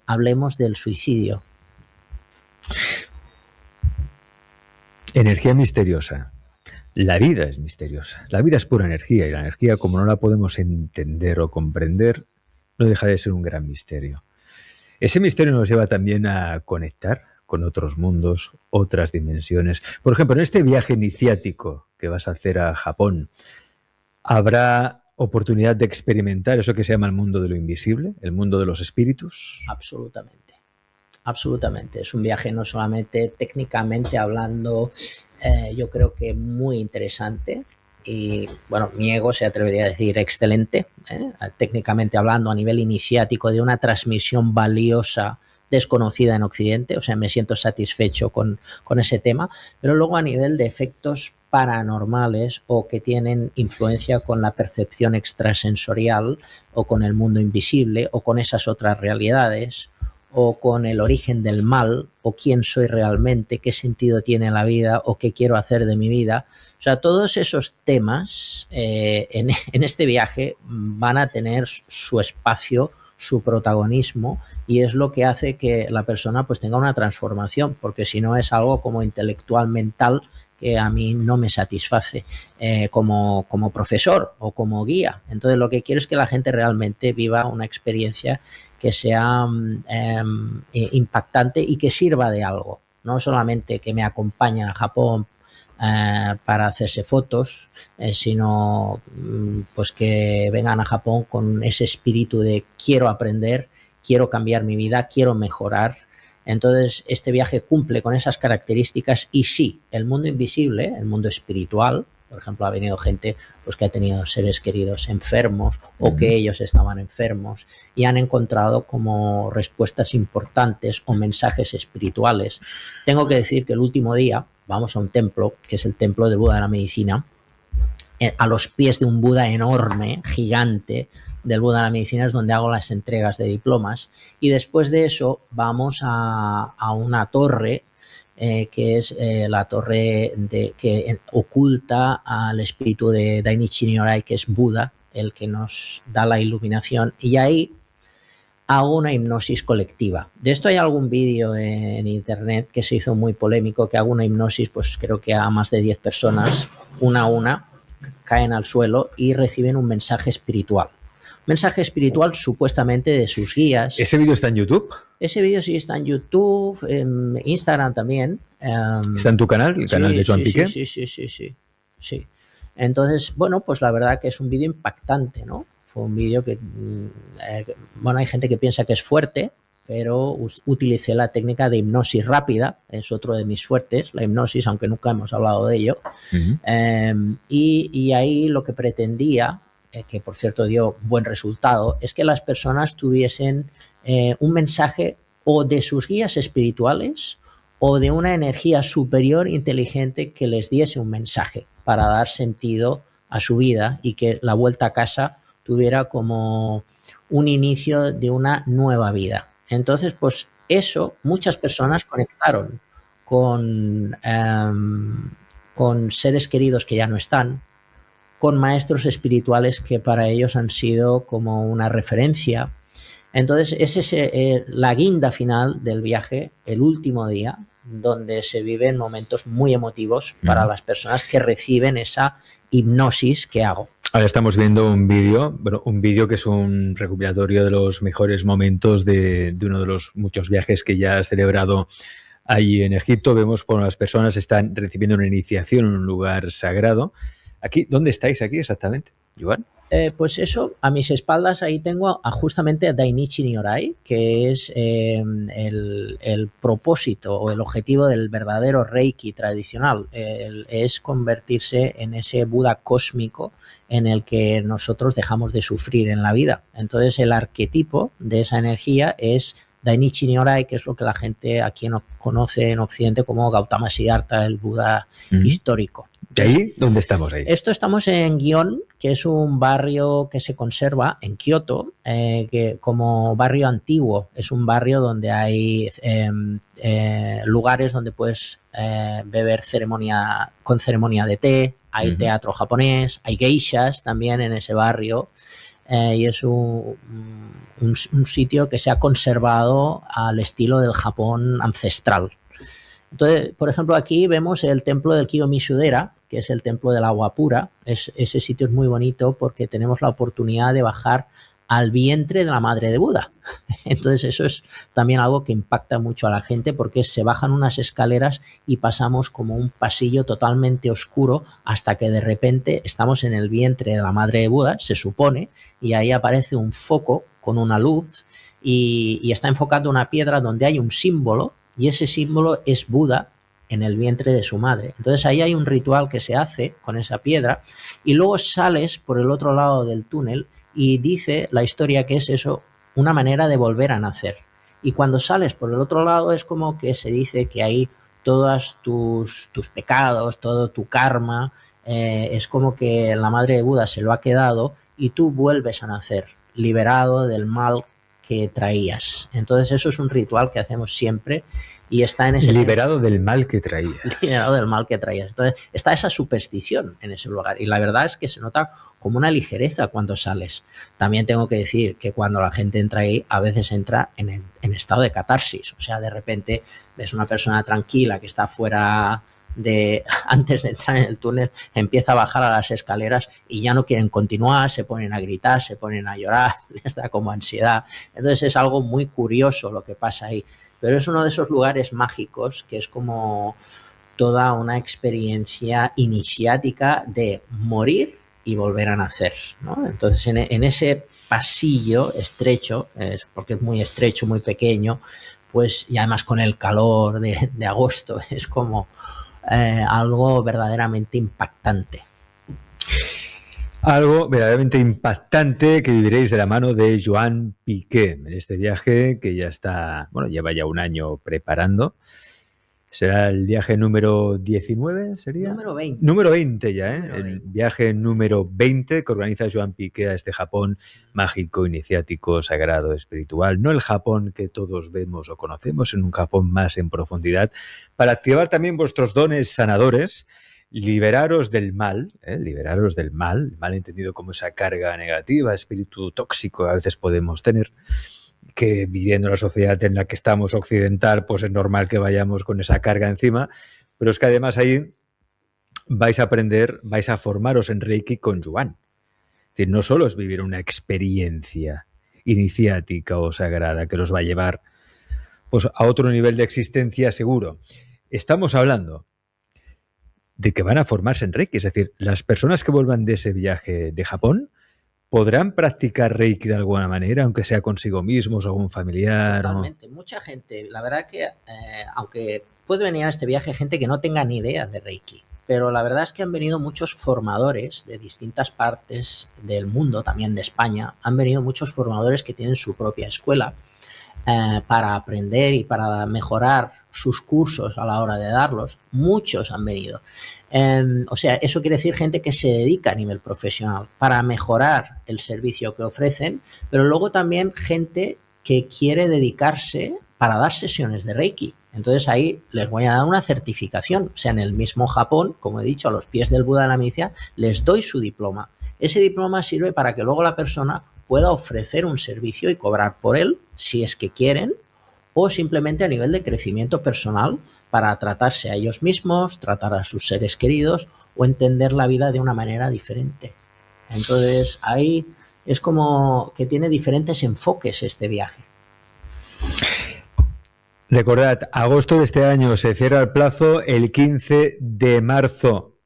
hablemos del suicidio. Energía misteriosa. La vida es misteriosa. La vida es pura energía y la energía, como no la podemos entender o comprender, no deja de ser un gran misterio. Ese misterio nos lleva también a conectar con otros mundos, otras dimensiones. Por ejemplo, en este viaje iniciático que vas a hacer a Japón, ¿habrá oportunidad de experimentar eso que se llama el mundo de lo invisible, el mundo de los espíritus? Absolutamente. Absolutamente. Es un viaje no solamente técnicamente hablando, yo creo que muy interesante y, bueno, mi ego se atrevería a decir excelente, técnicamente hablando a nivel iniciático de una transmisión valiosa desconocida en Occidente, o sea, me siento satisfecho con ese tema, pero luego a nivel de efectos paranormales o que tienen influencia con la percepción extrasensorial o con el mundo invisible o con esas otras realidades o con el origen del mal o quién soy realmente, qué sentido tiene la vida o qué quiero hacer de mi vida. O sea, todos esos temas en este viaje van a tener su espacio, su protagonismo y es lo que hace que la persona pues tenga una transformación, porque si no es algo como intelectual mental que a mí no me satisface como profesor o como guía. Entonces lo que quiero es que la gente realmente viva una experiencia que sea impactante y que sirva de algo, no solamente que me acompañen a Japón para hacerse fotos, sino pues que vengan a Japón con ese espíritu de quiero aprender, quiero cambiar mi vida, quiero mejorar. Entonces este viaje cumple con esas características y sí, el mundo invisible, el mundo espiritual, por ejemplo, ha venido gente pues, que ha tenido seres queridos enfermos o que ellos estaban enfermos y han encontrado como respuestas importantes o mensajes espirituales. Tengo que decir que el último día vamos a un templo, que es el templo del Buda de la Medicina, a los pies de un Buda enorme, gigante, del Buda de la Medicina es donde hago las entregas de diplomas y después de eso vamos a una torre que es la torre que oculta al espíritu de Dainichi Nyorai, que es Buda, el que nos da la iluminación, y ahí hago una hipnosis colectiva. De esto hay algún vídeo en internet que se hizo muy polémico, que hago una hipnosis, pues creo que a más de 10 personas, una a una, caen al suelo y reciben un mensaje espiritual. Mensaje espiritual supuestamente de sus guías. ¿Ese vídeo está en YouTube? Ese vídeo sí está en YouTube, en Instagram también. ¿Está en tu canal, el canal de Joan Piqué? Sí. Entonces, bueno, pues la verdad que es un vídeo impactante, ¿no? Fue un vídeo que, bueno, hay gente que piensa que es fuerte, pero utilicé la técnica de hipnosis rápida, es otro de mis fuertes, la hipnosis, aunque nunca hemos hablado de ello. Y ahí lo que pretendía, que por cierto dio buen resultado, es que las personas tuviesen un mensaje o de sus guías espirituales o de una energía superior inteligente que les diese un mensaje para dar sentido a su vida y que la vuelta a casa tuviera como un inicio de una nueva vida. Entonces, pues eso, muchas personas conectaron con seres queridos que ya no están, con maestros espirituales que para ellos han sido como una referencia. Entonces, es la guinda final del viaje, el último día, donde se viven momentos muy emotivos para las personas que reciben esa hipnosis que hago. Ahora estamos viendo un vídeo que es un recopilatorio de los mejores momentos de uno de los muchos viajes que ya has celebrado Allí en Egipto vemos cómo las personas están recibiendo una iniciación en un lugar sagrado. Aquí, ¿dónde estáis aquí exactamente, Joan? Pues eso, a mis espaldas ahí tengo justamente a Dainichi Nyorai, que es el propósito o el objetivo del verdadero Reiki tradicional. Es convertirse en ese Buda cósmico en el que nosotros dejamos de sufrir en la vida. Entonces el arquetipo de esa energía es Dainichi Nyorai, que es lo que la gente aquí conoce en Occidente como Gautama Siddhartha, el Buda histórico. ¿De ahí? ¿Dónde estamos ahí? Esto estamos en Gion, que es un barrio que se conserva en Kioto, que como barrio antiguo. Es un barrio donde hay lugares donde puedes beber con ceremonia de té, hay teatro japonés, hay geishas también en ese barrio. Y es un sitio que se ha conservado al estilo del Japón ancestral. Entonces, por ejemplo, aquí vemos el templo del Kiyomizu-dera, que es el templo del agua pura. Ese sitio es muy bonito porque tenemos la oportunidad de bajar al vientre de la madre de Buda. Entonces eso es también algo que impacta mucho a la gente porque se bajan unas escaleras y pasamos como un pasillo totalmente oscuro hasta que de repente estamos en el vientre de la madre de Buda, se supone, y ahí aparece un foco con una luz y está enfocando una piedra donde hay un símbolo y ese símbolo es Buda en el vientre de su madre. Entonces ahí hay un ritual que se hace con esa piedra y luego sales por el otro lado del túnel y dice la historia que es eso, una manera de volver a nacer. Y cuando sales por el otro lado es como que se dice que ahí todos tus pecados, todo tu karma, es como que la madre de Buda se lo ha quedado y tú vuelves a nacer, liberado del mal que traías. Entonces eso es un ritual que hacemos siempre y está en ese liberado del mal que traías. Liberado del mal que traías. Entonces está esa superstición en ese lugar y la verdad es que se nota como una ligereza cuando sales. También tengo que decir que cuando la gente entra ahí, a veces entra en estado de catarsis. O sea, de repente ves una persona tranquila que está fuera antes de entrar en el túnel, empieza a bajar a las escaleras y ya no quieren continuar, se ponen a gritar, se ponen a llorar, les da como ansiedad. Entonces es algo muy curioso lo que pasa ahí, pero es uno de esos lugares mágicos que es como toda una experiencia iniciática de morir y volver a nacer, ¿no? Entonces en ese pasillo estrecho, porque es muy estrecho, muy pequeño, pues y además con el calor de agosto, es como algo verdaderamente impactante. Algo verdaderamente impactante que viviréis de la mano de Joan Piqué en este viaje que ya está, bueno, lleva ya un año preparando. ¿Será el viaje número 19? ¿Sería? Número 20. Número 20 ya, ¿eh? Número 20. El viaje número 20 que organiza Joan Piqué a este Japón mágico, iniciático, sagrado, espiritual. No el Japón que todos vemos o conocemos, en un Japón más en profundidad, para activar también vuestros dones sanadores, liberaros del mal, liberaros del mal entendido como esa carga negativa, espíritu tóxico que a veces podemos tener, que viviendo en la sociedad en la que estamos occidental, pues es normal que vayamos con esa carga encima, pero es que además ahí vais a aprender, vais a formaros en Reiki con Joan. Es decir, no solo es vivir una experiencia iniciática o sagrada que los va a llevar pues, a otro nivel de existencia seguro. Estamos hablando de que van a formarse en Reiki, es decir, las personas que vuelvan de ese viaje de Japón ¿podrán practicar Reiki de alguna manera, aunque sea consigo mismos o algún familiar? Totalmente. Mucha gente, la verdad que aunque puede venir a este viaje gente que no tenga ni idea de Reiki, pero la verdad es que han venido muchos formadores de distintas partes del mundo, también de España, han venido muchos formadores que tienen su propia escuela para aprender y para mejorar sus cursos a la hora de darlos. Muchos han venido. O sea, eso quiere decir gente que se dedica a nivel profesional para mejorar el servicio que ofrecen, pero luego también gente que quiere dedicarse para dar sesiones de Reiki. Entonces ahí les voy a dar una certificación. O sea, en el mismo Japón, como he dicho, a los pies del Buda de la medicina, les doy su diploma. Ese diploma sirve para que luego la persona pueda ofrecer un servicio y cobrar por él, si es que quieren, o simplemente a nivel de crecimiento personal para tratarse a ellos mismos, tratar a sus seres queridos o entender la vida de una manera diferente. Entonces ahí es como que tiene diferentes enfoques este viaje. Recordad, agosto de este año se cierra el plazo el 15 de marzo.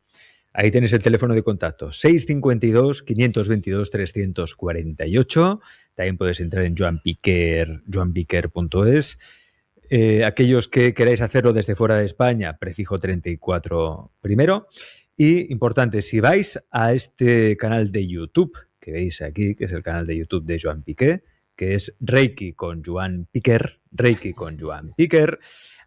Ahí tenéis el teléfono de contacto, 652-522-348. También puedes entrar en joanpiquer.es. Aquellos que queráis hacerlo desde fuera de España, prefijo 34 primero. Y importante, si vais a este canal de YouTube, que veis aquí, que es el canal de YouTube de Joan Piqué, que es Reiki con Joan Piquer,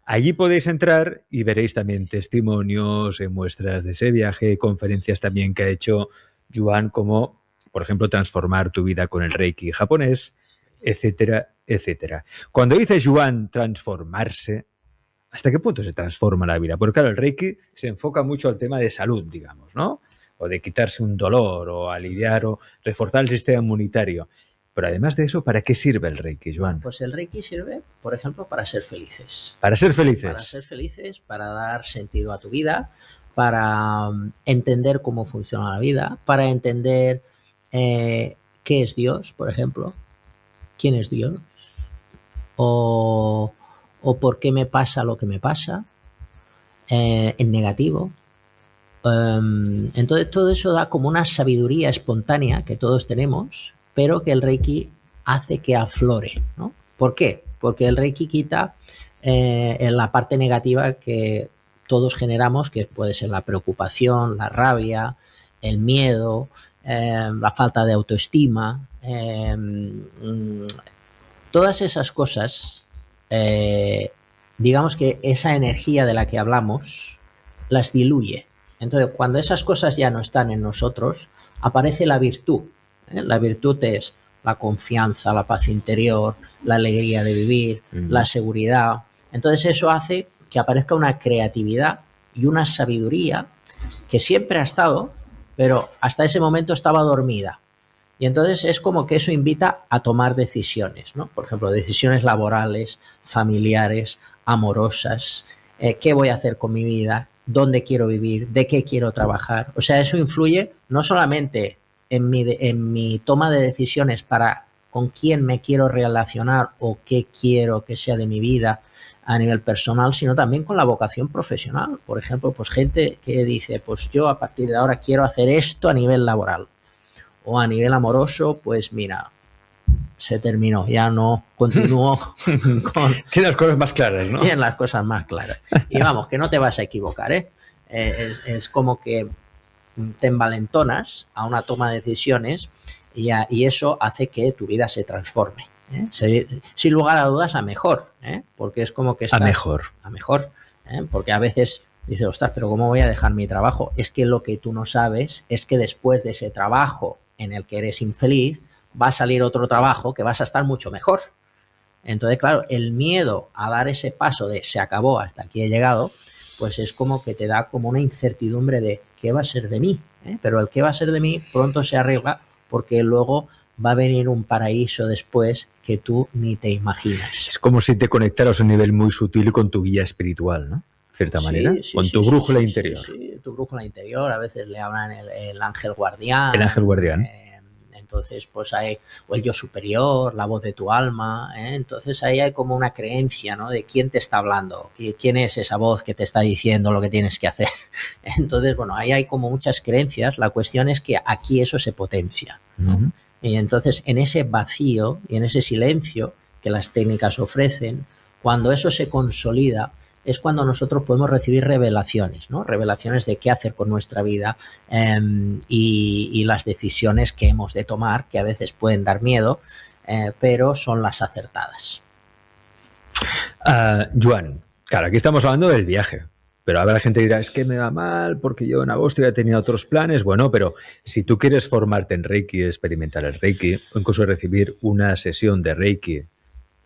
allí podéis entrar y veréis también testimonios, muestras de ese viaje, conferencias también que ha hecho Joan, como, por ejemplo, transformar tu vida con el Reiki japonés, etcétera, etcétera. Cuando dice Joan transformarse, ¿hasta qué punto se transforma la vida? Porque claro, el Reiki se enfoca mucho al tema de salud, digamos, ¿no? O de quitarse un dolor, o aliviar, o reforzar el sistema inmunitario. Pero además de eso, ¿para qué sirve el Reiki, Joan? Pues el Reiki sirve, por ejemplo, para ser felices. Para ser felices. Para ser felices, para dar sentido a tu vida, para entender cómo funciona la vida, para entender qué es Dios, por ejemplo, quién es Dios, o por qué me pasa lo que me pasa, en negativo. Entonces todo eso da como una sabiduría espontánea que todos tenemos, pero que el Reiki hace que aflore, ¿no? ¿Por qué? Porque el Reiki quita la parte negativa que todos generamos, que puede ser la preocupación, la rabia, el miedo, la falta de autoestima, todas esas cosas, digamos que esa energía de la que hablamos las diluye. Entonces, cuando esas cosas ya no están en nosotros, aparece la virtud. La virtud es la confianza, la paz interior, la alegría de vivir, la seguridad. Entonces, eso hace que aparezca una creatividad y una sabiduría que siempre ha estado, pero hasta ese momento estaba dormida. Y entonces es como que eso invita a tomar decisiones, ¿no? Por ejemplo, decisiones laborales, familiares, amorosas, qué voy a hacer con mi vida, dónde quiero vivir, de qué quiero trabajar. O sea, eso influye no solamente en mi toma de decisiones para con quién me quiero relacionar o qué quiero que sea de mi vida a nivel personal, sino también con la vocación profesional. Por ejemplo, pues gente que dice, pues yo a partir de ahora quiero hacer esto a nivel laboral. O a nivel amoroso, pues mira, se terminó, ya no continúo con... Tiene las cosas más claras, ¿no? Tienen las cosas más claras. Y vamos, que no te vas a equivocar, ¿eh? Es como que te envalentonas a una toma de decisiones y eso hace que tu vida se transforme, ¿eh? Sin lugar a dudas, a mejor, ¿eh? Porque es como que estás... A mejor. A mejor, ¿eh? Porque a veces... Dice, ostras, pero ¿cómo voy a dejar mi trabajo? Es que lo que tú no sabes es que después de ese trabajo en el que eres infeliz, va a salir otro trabajo que vas a estar mucho mejor. Entonces, claro, el miedo a dar ese paso de se acabó, hasta aquí he llegado, pues es como que te da como una incertidumbre de qué va a ser de mí, ¿eh? Pero el qué va a ser de mí pronto se arregla porque luego va a venir un paraíso después que tú ni te imaginas. Es como si te conectaras a un nivel muy sutil con tu guía espiritual, ¿no? Cierta manera, con tu brújula interior. Sí, tu brújula interior, a veces le hablan el ángel guardián. El ángel guardián. Entonces, pues hay, o el yo superior, la voz de tu alma, ¿eh? Entonces ahí hay como una creencia, ¿no? De quién te está hablando, quién es esa voz que te está diciendo lo que tienes que hacer. Entonces, bueno, ahí hay como muchas creencias, la cuestión es que aquí eso se potencia, ¿no? Y entonces en ese vacío y en ese silencio que las técnicas ofrecen, cuando eso se consolida, es cuando nosotros podemos recibir revelaciones, ¿no? Revelaciones de qué hacer con nuestra vida y las decisiones que hemos de tomar, que a veces pueden dar miedo, pero son las acertadas. Joan, claro, aquí estamos hablando del viaje, pero ahora la gente dirá, es que me va mal porque yo en agosto ya tenía otros planes. Bueno, pero si tú quieres formarte en Reiki, experimentar el Reiki, o incluso recibir una sesión de Reiki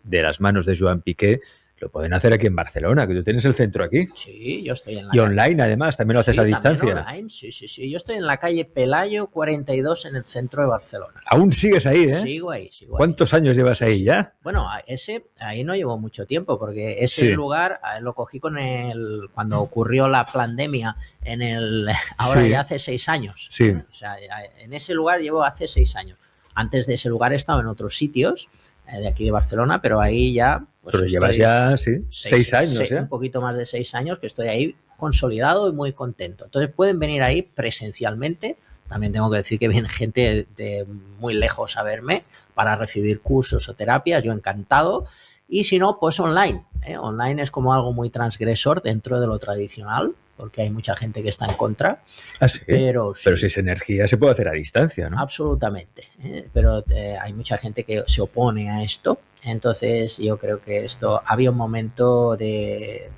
de las manos de Joan Piqué, lo pueden hacer aquí en Barcelona, que tú tienes el centro aquí. Sí, yo estoy en la calle. Online, además, también lo haces a distancia. Online, sí. Yo estoy en la calle Pelayo 42 en el centro de Barcelona. Aún sigues ahí, ¿eh? Sigo ahí. ¿Cuántos años llevas ahí ya? Bueno, ahí no llevo mucho tiempo, porque ese lugar lo cogí cuando ocurrió la pandemia ahora ya hace 6 años. Sí. O sea, en ese lugar llevo hace 6 años. Antes de ese lugar he estado en otros sitios, de aquí de Barcelona, pero ahí ya... Pues pero llevas ya, sí, 6 años, un poquito más de 6 años que estoy ahí consolidado y muy contento. Entonces pueden venir ahí presencialmente. También tengo que decir que viene gente de muy lejos a verme para recibir cursos o terapias, yo encantado. Y si no, pues online. Online es como algo muy transgresor dentro de lo tradicional, porque hay mucha gente que está en contra. ¿Ah, sí? Pero si es energía, se puede hacer a distancia, ¿no? Absolutamente. Pero hay mucha gente que se opone a esto. Entonces yo creo que esto había un momento de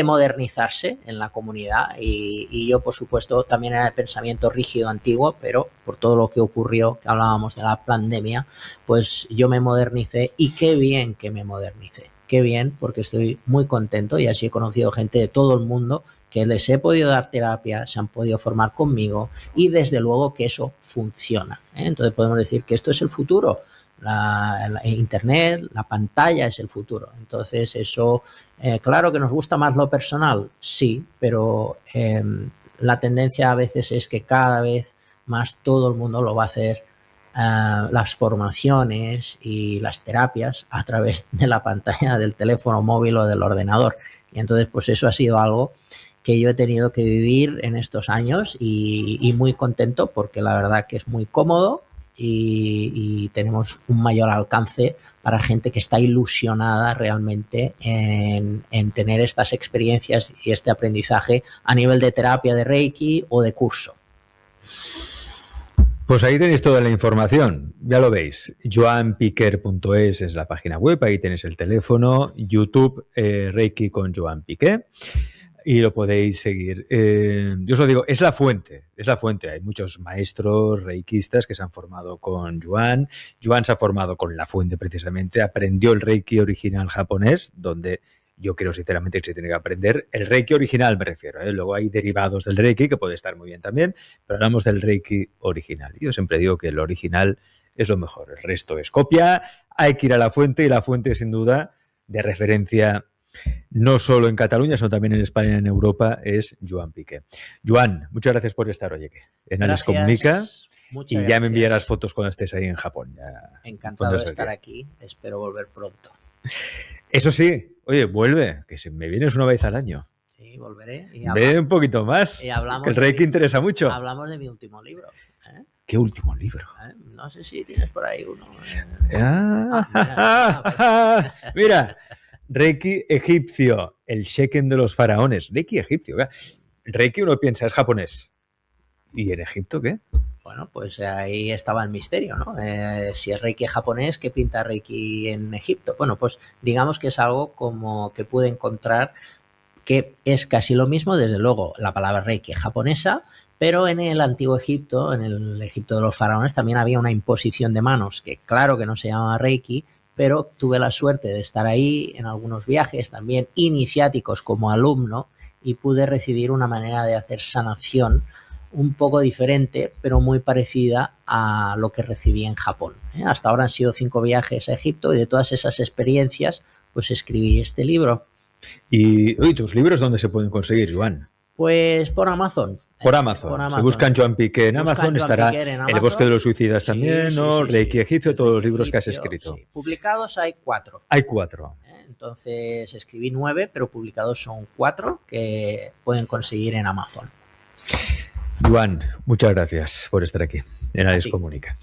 modernizarse en la comunidad y yo, por supuesto, también era de pensamiento rígido antiguo, pero por todo lo que ocurrió, que hablábamos de la pandemia, pues yo me modernicé y qué bien que me modernicé. Qué bien, porque estoy muy contento y así he conocido gente de todo el mundo que les he podido dar terapia, se han podido formar conmigo y desde luego que eso funciona. Entonces podemos decir que esto es el futuro. La Internet, la pantalla es el futuro. Entonces eso, claro que nos gusta más lo personal, sí, pero la tendencia a veces es que cada vez más todo el mundo lo va a hacer, las formaciones y las terapias a través de la pantalla del teléfono móvil o del ordenador. Y entonces pues eso ha sido algo que yo he tenido que vivir en estos años y muy contento porque la verdad que es muy cómodo y tenemos un mayor alcance para gente que está ilusionada realmente en tener estas experiencias y este aprendizaje a nivel de terapia de Reiki o de curso. Pues ahí tenéis toda la información, ya lo veis, joanpiquer.es es la página web, ahí tenéis el teléfono, YouTube, Reiki con Joan Piquer. Y lo podéis seguir. Yo os lo digo, es la fuente. Hay muchos maestros reikistas que se han formado con Joan. Joan se ha formado con la fuente precisamente. Aprendió el Reiki original japonés, donde yo creo sinceramente que se tiene que aprender. El Reiki original me refiero. Luego hay derivados del Reiki que puede estar muy bien también, pero hablamos del Reiki original. Yo siempre digo que el original es lo mejor. El resto es copia. Hay que ir a la fuente y la fuente sin duda de referencia no solo en Cataluña, sino también en España y en Europa, es Joan Piquer. Joan, muchas gracias por estar hoy aquí en Alex Comunica. Y ya me enviarás fotos cuando estés ahí en Japón. Ya, encantado de estar aquí. Espero volver pronto. Eso sí, oye, vuelve, que si me vienes una vez al año. Sí, volveré. Ve un poquito más, que el Reiki interesa mucho. Hablamos de mi último libro. ¿Qué último libro? No sé si tienes por ahí uno. Mira, Reiki egipcio, el Sheken de los faraones. Reiki egipcio. Reiki uno piensa, es japonés. ¿Y en Egipto qué? Bueno, pues ahí estaba el misterio, ¿no? Si es Reiki japonés, ¿qué pinta Reiki en Egipto? Bueno, pues digamos que es algo como que pude encontrar que es casi lo mismo, desde luego, la palabra Reiki japonesa, pero en el antiguo Egipto, en el Egipto de los faraones, también había una imposición de manos, que claro que no se llamaba Reiki, pero tuve la suerte de estar ahí en algunos viajes también iniciáticos como alumno y pude recibir una manera de hacer sanación un poco diferente, pero muy parecida a lo que recibí en Japón. Hasta ahora han sido 5 viajes a Egipto y de todas esas experiencias pues escribí este libro. ¿Y tus libros dónde se pueden conseguir, Joan? Pues por Amazon. Por Amazon. Si buscan Joan Piquer en Amazon, estará El Bosque de los Suicidas también, ¿no? Reiki egipcio, todos los libros que has escrito. Sí. Publicados hay 4. Hay 4. Entonces escribí 9, pero publicados son 4 que pueden conseguir en Amazon. Joan, muchas gracias por estar aquí en Alex Comunica.